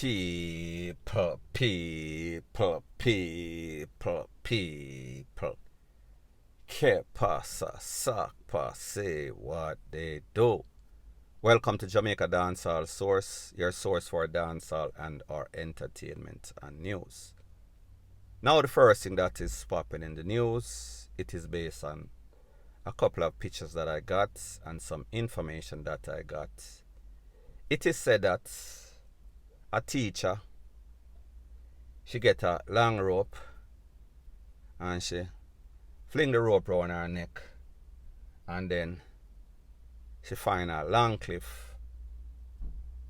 People. Que pasa, sac passe, what they do. Welcome to Jamaica Dancehall Source, your source for dancehall and our entertainment and news. Now the first thing that is popping in the news, it is based on a couple of pictures that I got and some information that I got. It is said that a teacher, she get a long rope and she fling the rope around her neck, and then she find a long cliff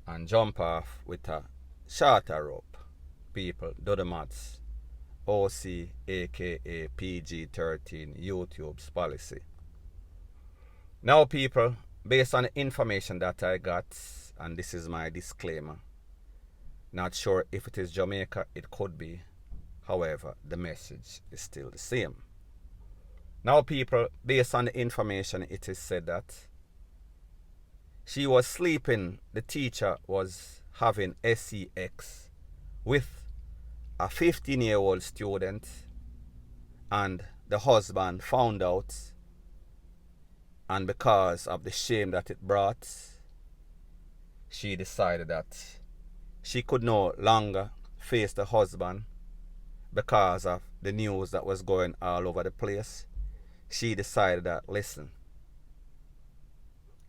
and jump off with a shorter rope. People, do the maths. OC aka PG-13 YouTube's policy. Now people, based on the information that I got, and this is my disclaimer, not sure if it is Jamaica, it could be. However, the message is still the same. Now people, based on the information, it is said that she was sleeping, the teacher was having sex with a 15-year-old student, and the husband found out, and because of the shame that it brought, she decided that she could no longer face the husband because of the news that was going all over the place. She decided that, listen,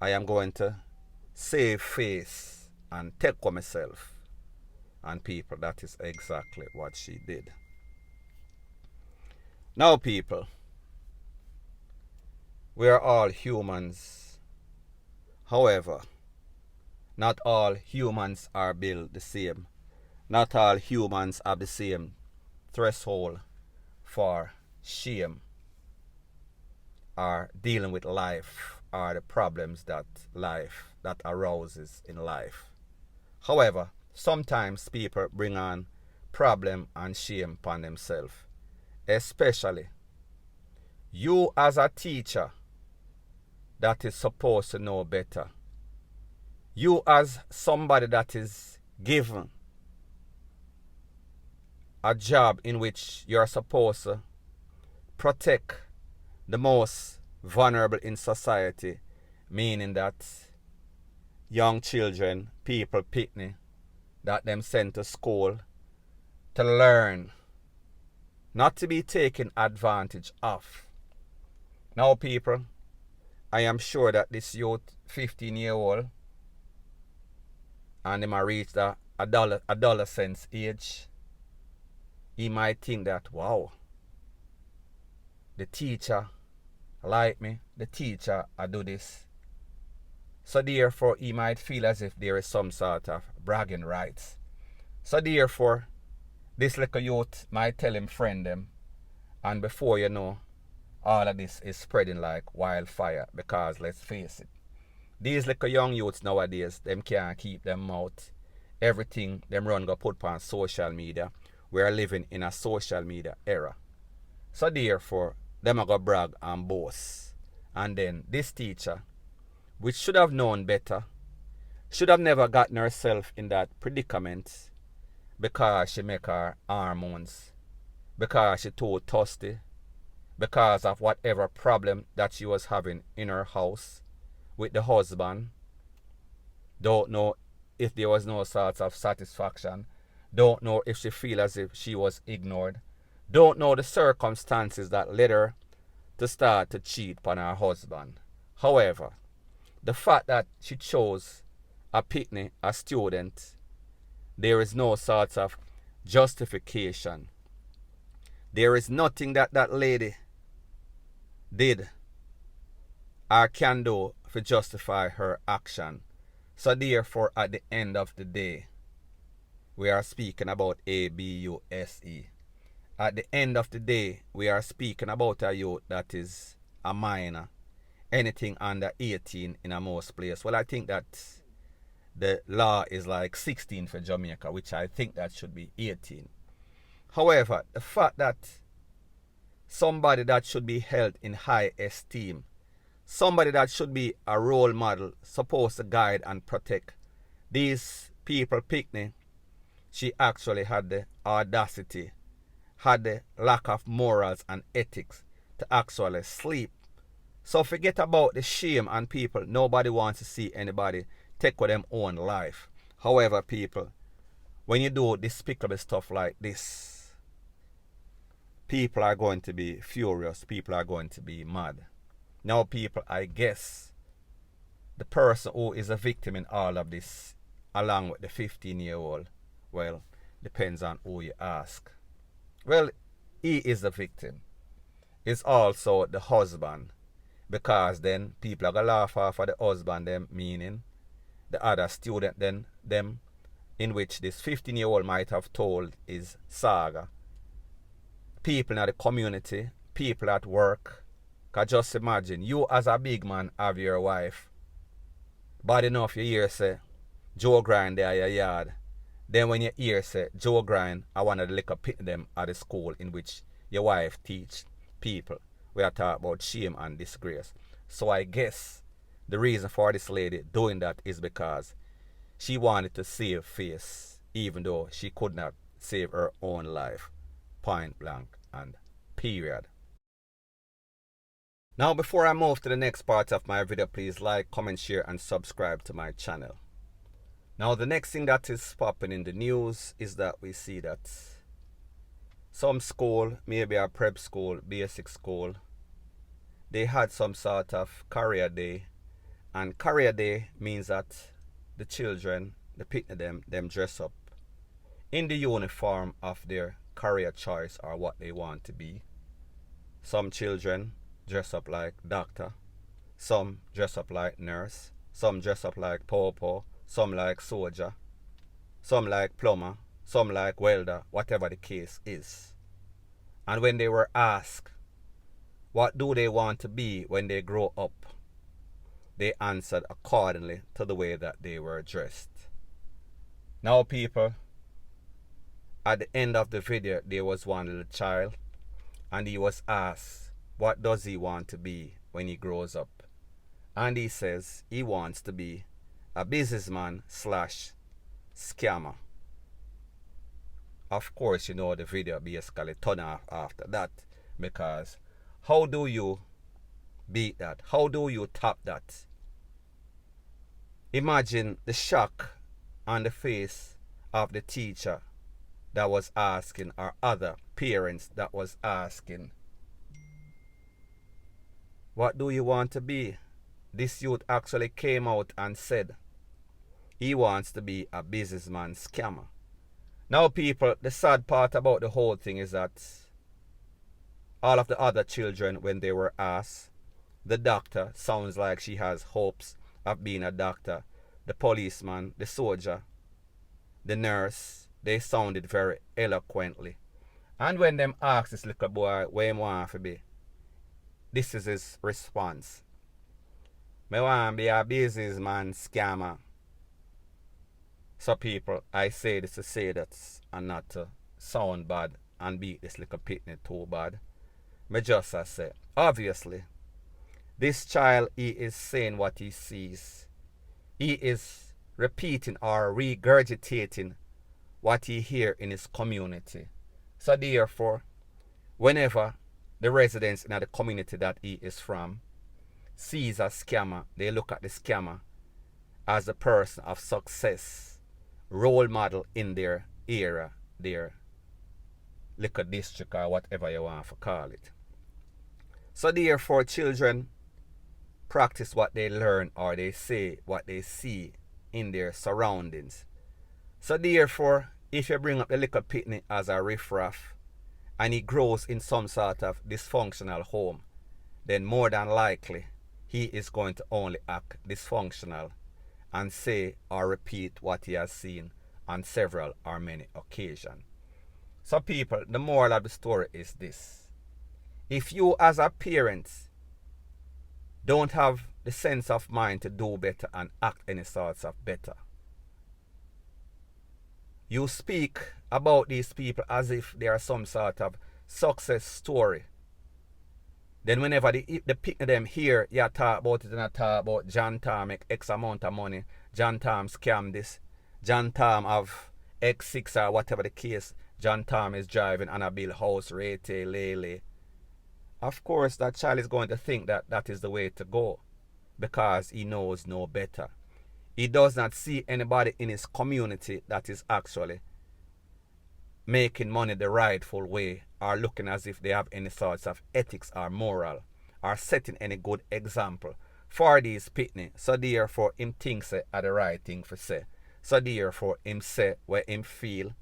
I am going to save face and take for myself. And people, that is exactly what she did. Now people, we are all humans. However, not all humans are built the same. Not all humans have the same threshold for shame or dealing with life or the problems that arouses in life. However, sometimes people bring on problem and shame upon themselves. Especially you as a teacher that is supposed to know better. You as somebody that is given a job in which you're supposed to protect the most vulnerable in society, meaning that young children, people, picnic, that them sent to school to learn, not to be taken advantage of. Now people, I am sure that this youth, 15-year-old, and him a reach the adolescence age, he might think that, wow, the teacher like me, the teacher I do this. So therefore, he might feel as if there is some sort of bragging rights. So therefore, this little youth might tell him friend them, and before you know, all of this is spreading like wildfire. Because let's face it, these little young youths nowadays, them can't keep them mouth. Everything them run go put on social media. We are living in a social media era. So therefore, them a go brag and boast. And then this teacher, which should have known better, should have never gotten herself in that predicament because she make her hormones, because she too thirsty, because of whatever problem that she was having in her house with the husband. Don't know if there was no sort of satisfaction. Don't know if she feel as if she was ignored. Don't know the circumstances that led her to start to cheat upon her husband. However, the fact that she chose a picnic, a student, there is no sort of justification. There is nothing that that lady did or can do to justify her action. So therefore, at the end of the day, we are speaking about ABUSE. At the end of the day, we are speaking about a youth that is a minor. Anything under 18 in a most place. Well, I think that the law is like 16 for Jamaica, which I think that should be 18. However, the fact that somebody that should be held in high esteem, somebody that should be a role model, supposed to guide and protect these people picnic, she actually had the audacity, had the lack of morals and ethics to actually sleep. So forget about the shame and people. Nobody wants to see anybody take with them own life. However, people, when you do despicable stuff like this, people are going to be furious. People are going to be mad. Now, people, I guess the person who is a victim in all of this, along with the 15-year-old, well, depends on who you ask. Well, he is the victim. He's also the husband, because then people are going to laugh off of the husband, them meaning the other student, then them, in which this 15-year-old might have told his saga. People in the community, people at work. Because just imagine, you as a big man have your wife. Bad enough you hear say, Joe Grind there your yard. Then when you hear say, Joe Grind, I want to lick up them at the school in which your wife teach people. We are talking about shame and disgrace. So I guess the reason for this lady doing that is because she wanted to save face, even though she could not save her own life. Point blank and period. Now, before I move to the next part of my video, please like, comment, share, and subscribe to my channel. Now, the next thing that is popping in the news is that we see that some school, maybe a prep school, basic school, they had some sort of career day. And career day means that the children, the picnic them dress up in the uniform of their career choice or what they want to be. Some children dress up like doctor, some dress up like nurse, some dress up like popo, some like soldier, some like plumber, some like welder, whatever the case is. And when they were asked, what do they want to be when they grow up, they answered accordingly to the way that they were dressed. Now, people, at the end of the video, there was one little child, and he was asked, what does he want to be when he grows up? And he says he wants to be a businessman / scammer. Of course, you know the video basically turned off after that, because how do you beat that? How do you top that? Imagine the shock on the face of the teacher that was asking, or other parents that was asking, what do you want to be? This youth actually came out and said he wants to be a businessman scammer. Now, people, the sad part about the whole thing is that all of the other children, when they were asked, the doctor sounds like she has hopes of being a doctor. The policeman, the soldier, the nurse, they sounded very eloquently. And when them asked this little boy where he want to be, this is his response. Me want to be a businessman scammer. So, people, I say this to say that and not to sound bad and beat this little picnic too bad. Me just say, obviously, this child, he is saying what he sees. He is repeating or regurgitating what he hears in his community. So therefore, whenever the residents in the community that he is from sees a scammer, they look at the scammer as a person of success, role model in their area, their little district, or whatever you want to call it. So therefore, children practice what they learn, or they say what they see in their surroundings. So therefore, if you bring up the little picnic as a riffraff, and he grows in some sort of dysfunctional home, then more than likely he is going to only act dysfunctional and say or repeat what he has seen on several or many occasions. So, people, the moral of the story is this. If you as a parent don't have the sense of mind to do better and act any sorts of better, you speak about these people as if they are some sort of success story. Then whenever they pick them here, you talk about it and I talk about John Tom make X amount of money, John Tom scam this, John Tom have X6 or whatever the case, John Tom is driving and a build house, rate, lele. Of course, that child is going to think that that is the way to go because he knows no better. He does not see anybody in his community that is actually making money the rightful way or looking as if they have any sorts of ethics or moral or setting any good example for these pitney. So therefore him thinks it are the right thing for say. So therefore him say where him feel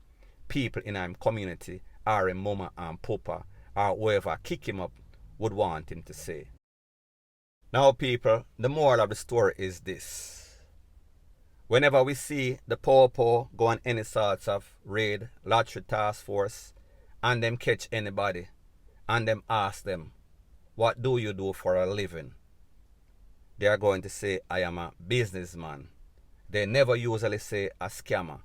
people in him community or him mama and papa or whoever kick him up would want him to say. Now people, the moral of the story is this. Whenever we see the po-po go on any sorts of raid, lottery task force, and them catch anybody, and them ask them, what do you do for a living? They are going to say, I am a businessman. They never usually say a scammer.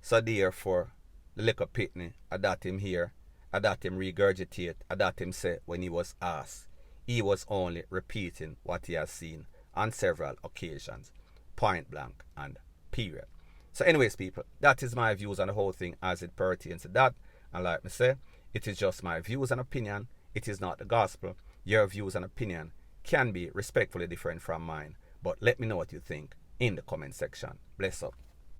So therefore, the little pitney, I that him hear, I that him regurgitate, I that him say when he was asked. He was only repeating what he has seen on several occasions, point blank and period. So anyways, people, that is my views on the whole thing as it pertains to that. And like me say, it is just my views and opinion. It is not the gospel. Your views and opinion can be respectfully different from mine. But let me know what you think in the comment section. Bless up.